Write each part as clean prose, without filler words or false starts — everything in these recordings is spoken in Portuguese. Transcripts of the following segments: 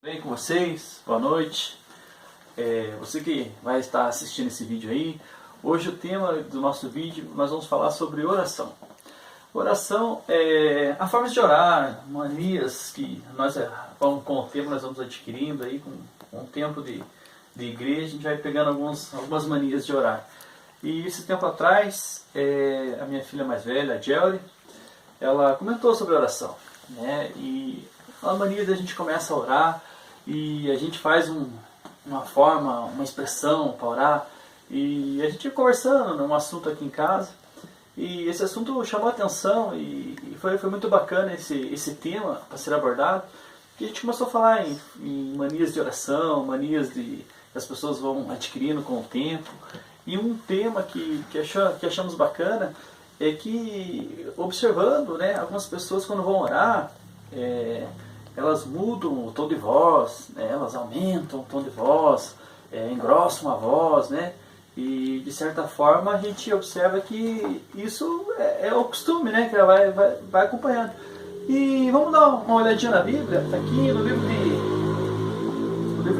Bem com vocês? Boa noite. Você que vai estar assistindo esse vídeo aí, hoje o tema do nosso vídeo nós vamos falar sobre oração. Oração é a forma de orar, manias que nós com o tempo nós vamos adquirindo aí, com o tempo de igreja, a gente vai pegando algumas manias de orar. E esse tempo atrás, a minha filha mais velha, a Jelly, ela comentou sobre oração, né? E a mania da gente começa a orar e a gente faz uma forma, uma expressão para orar, e a gente ia conversando num assunto aqui em casa, e esse assunto chamou a atenção e foi muito bacana esse tema para ser abordado, e a gente começou a falar em manias de oração, manias que as pessoas vão adquirindo com o tempo. E um tema que achamos bacana é que, observando, né, algumas pessoas quando vão orar, elas mudam o tom de voz, né, elas aumentam o tom de voz, engrossam a voz, né, e de certa forma a gente observa que isso é o costume, né, que ela vai acompanhando. E vamos dar uma olhadinha na Bíblia, está aqui no livro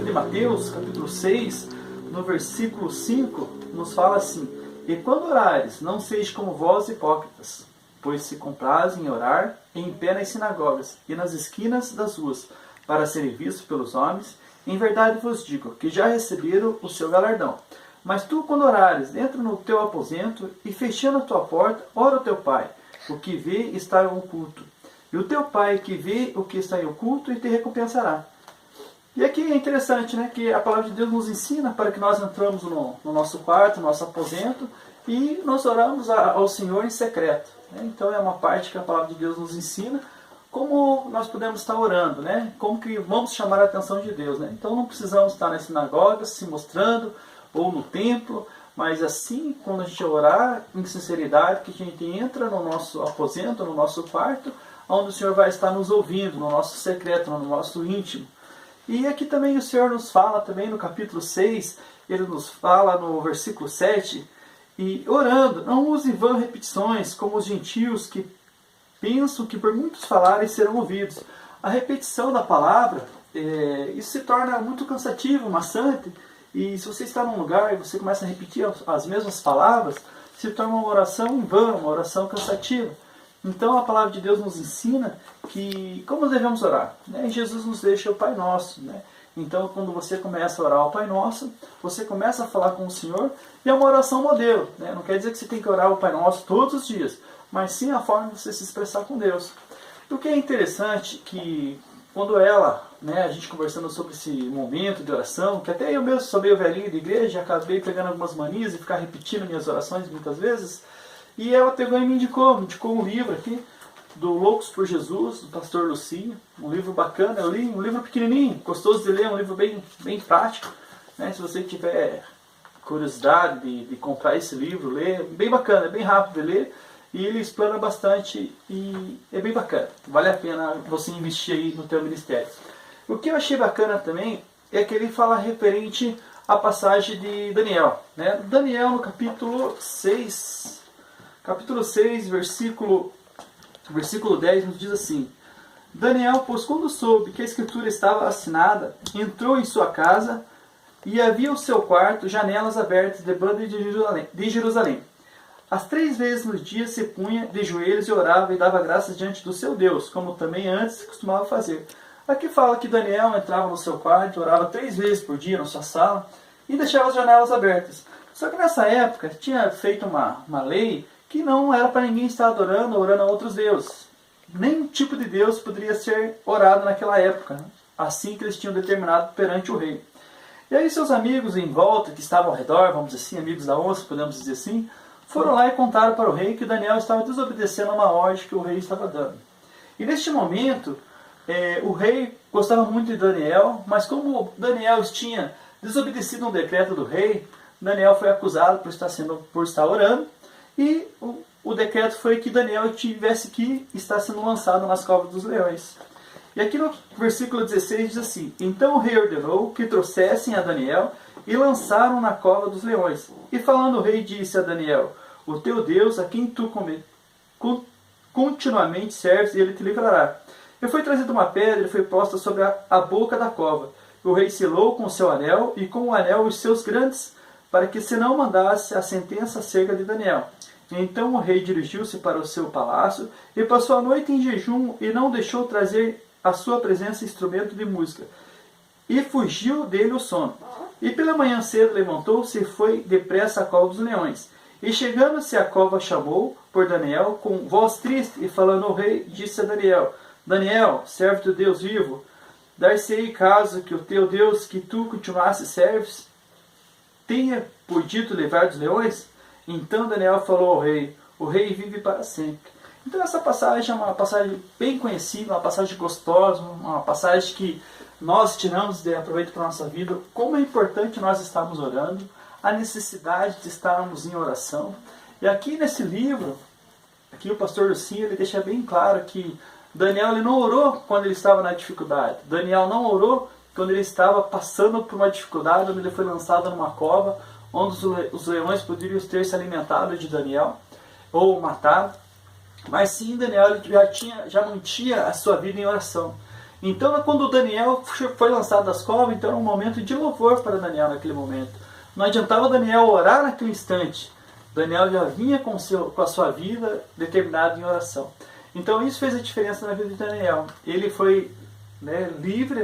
de Mateus, capítulo 6, no versículo 5, nos fala assim: "E quando orares, não seja como vós hipócritas, pois se comprazem em orar em pé nas sinagogas e nas esquinas das ruas, para serem vistos pelos homens. Em verdade vos digo que já receberam o seu galardão. Mas tu, quando orares, entra no teu aposento e, fechando a tua porta, ora ao teu Pai, o que vê está em oculto. E o teu Pai que vê o que está em oculto e te recompensará." E aqui é interessante, né, que a palavra de Deus nos ensina para que nós entramos no nosso quarto, no nosso aposento, e nós oramos ao Senhor em secreto. Né? Então é uma parte que a palavra de Deus nos ensina como nós podemos estar orando, né? Como que vamos chamar a atenção de Deus. Né? Então não precisamos estar nas sinagogas se mostrando ou no templo, mas assim, quando a gente orar em sinceridade, que a gente entra no nosso aposento, no nosso quarto, onde o Senhor vai estar nos ouvindo, no nosso secreto, no nosso íntimo. E aqui também o Senhor nos fala, também no capítulo 6, Ele nos fala no versículo 7, e orando, não use vã repetições, como os gentios que pensam que por muitos falarem serão ouvidos. A repetição da palavra, isso se torna muito cansativo, maçante, e se você está num lugar e você começa a repetir as mesmas palavras, se torna uma oração em vão, uma oração cansativa. Então a palavra de Deus nos ensina que como devemos orar. Né? Jesus nos deixa o Pai Nosso. Né? Então quando você começa a orar ao Pai Nosso, você começa a falar com o Senhor, e é uma oração modelo. Né? Não quer dizer que você tem que orar o Pai Nosso todos os dias, mas sim a forma de você se expressar com Deus. O que é interessante que quando a gente conversando sobre esse momento de oração, que até eu mesmo sou meio velhinho de igreja, acabei pegando algumas manias e ficar repetindo minhas orações muitas vezes. E ela pegou e me indicou um livro aqui, do Loucos por Jesus, do pastor Lucinho, um livro bacana. Eu li um livro pequenininho, gostoso de ler, um livro bem prático. Né? Se você tiver curiosidade de comprar esse livro, ler, bem bacana, é bem rápido de ler, e ele explana bastante, e é bem bacana. Vale a pena você investir aí no teu ministério. O que eu achei bacana também é que ele fala referente à passagem de Daniel. Né? Daniel, no capítulo 6, versículo 10, nos diz assim: "Daniel, pois quando soube que a escritura estava assinada, entrou em sua casa, e havia o seu quarto janelas abertas de banda de Jerusalém. As 3 vezes no dia se punha de joelhos e orava e dava graças diante do seu Deus, como também antes costumava fazer." Aqui fala que Daniel entrava no seu quarto, orava 3 vezes por dia na sua sala e deixava as janelas abertas. Só que nessa época tinha feito uma lei que não era para ninguém estar orando a outros deuses. Nenhum tipo de Deus poderia ser orado naquela época, né? Assim que eles tinham determinado perante o rei. E aí seus amigos em volta, que estavam ao redor, vamos dizer assim, amigos da onça, podemos dizer assim, foram lá e contaram para o rei que Daniel estava desobedecendo a uma ordem que o rei estava dando. E neste momento, o rei gostava muito de Daniel, mas como Daniel tinha desobedecido um decreto do rei, Daniel foi acusado por estar orando, e o decreto foi que Daniel tivesse que estar sendo lançado nas covas dos leões. E aqui no versículo 16 diz assim: "Então o rei ordenou que trouxessem a Daniel e lançaram na cova dos leões. E falando o rei disse a Daniel: o teu Deus, a quem tu continuamente serves, ele te livrará." E foi trazida uma pedra e foi posta sobre a boca da cova. O rei selou com o seu anel e com o anel os seus grandes, para que se não mandasse a sentença acerca de Daniel. Então o rei dirigiu-se para o seu palácio e passou a noite em jejum e não deixou trazer à sua presença instrumento de música. E fugiu dele o sono. E pela manhã cedo levantou-se e foi depressa à cova dos leões. E chegando-se à cova chamou por Daniel com voz triste e falando ao rei, disse a Daniel: Daniel, servo do Deus vivo, dar-se-ei caso que o teu Deus que tu continuaste serves tenha podido levar dos leões? Então Daniel falou ao rei: o rei vive para sempre. Então essa passagem é uma passagem bem conhecida, uma passagem gostosa, uma passagem que nós tiramos de aproveito para a nossa vida. Como é importante nós estarmos orando, a necessidade de estarmos em oração. E aqui nesse livro, aqui o pastor Lucinho, ele deixa bem claro que Daniel ele não orou quando ele estava na dificuldade. Daniel não orou quando ele estava passando por uma dificuldade, onde ele foi lançado numa cova, onde os leões poderiam ter se alimentado de Daniel ou matado. Mas sim, Daniel já mantinha a sua vida em oração. Então, quando Daniel foi lançado das covas, então era um momento de louvor para Daniel naquele momento. Não adiantava Daniel orar naquele instante. Daniel já vinha com a sua vida determinada em oração. Então isso fez a diferença na vida de Daniel. Ele foi livre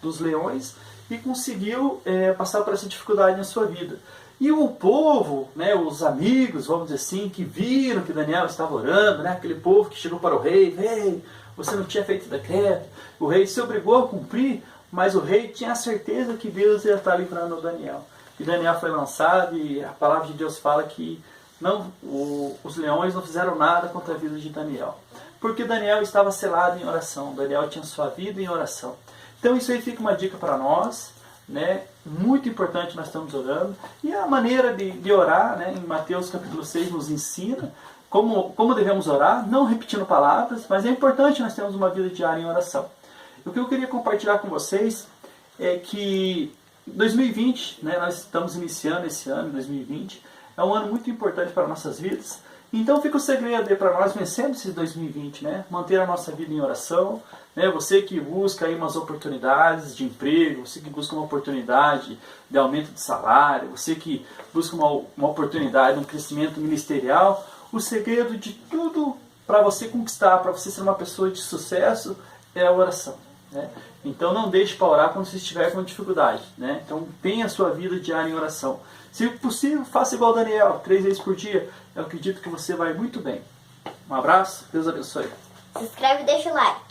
dos leões e conseguiu passar por essa dificuldade na sua vida. E o povo, os amigos, vamos dizer assim, que viram que Daniel estava orando, aquele povo que chegou para o rei: rei, você não tinha feito decreto. O rei se obrigou a cumprir, mas o rei tinha a certeza que Deus ia estar livrando o Daniel. E Daniel foi lançado e a palavra de Deus fala que os leões não fizeram nada contra a vida de Daniel. Porque Daniel estava selado em oração. Daniel tinha sua vida em oração. Então isso aí fica uma dica para nós. Muito importante nós estamos orando. E a maneira de orar, em Mateus capítulo 6 nos ensina como devemos orar, não repetindo palavras, mas é importante nós termos uma vida diária em oração. O que eu queria compartilhar com vocês é que 2020, nós estamos iniciando esse ano, 2020, é um ano muito importante para nossas vidas. Então fica o segredo aí para nós vencermos esse 2020, manter a nossa vida em oração. Você que busca aí umas oportunidades de emprego, você que busca uma oportunidade de aumento de salário, você que busca uma oportunidade, um crescimento ministerial, o segredo de tudo para você conquistar, para você ser uma pessoa de sucesso, é a oração. Então não deixe para orar quando você estiver com dificuldade. Então tenha a sua vida diária em oração. Se possível, faça igual Daniel, 3 vezes por dia. Eu acredito que você vai muito bem. Um abraço, Deus abençoe. Se inscreve e deixa o like.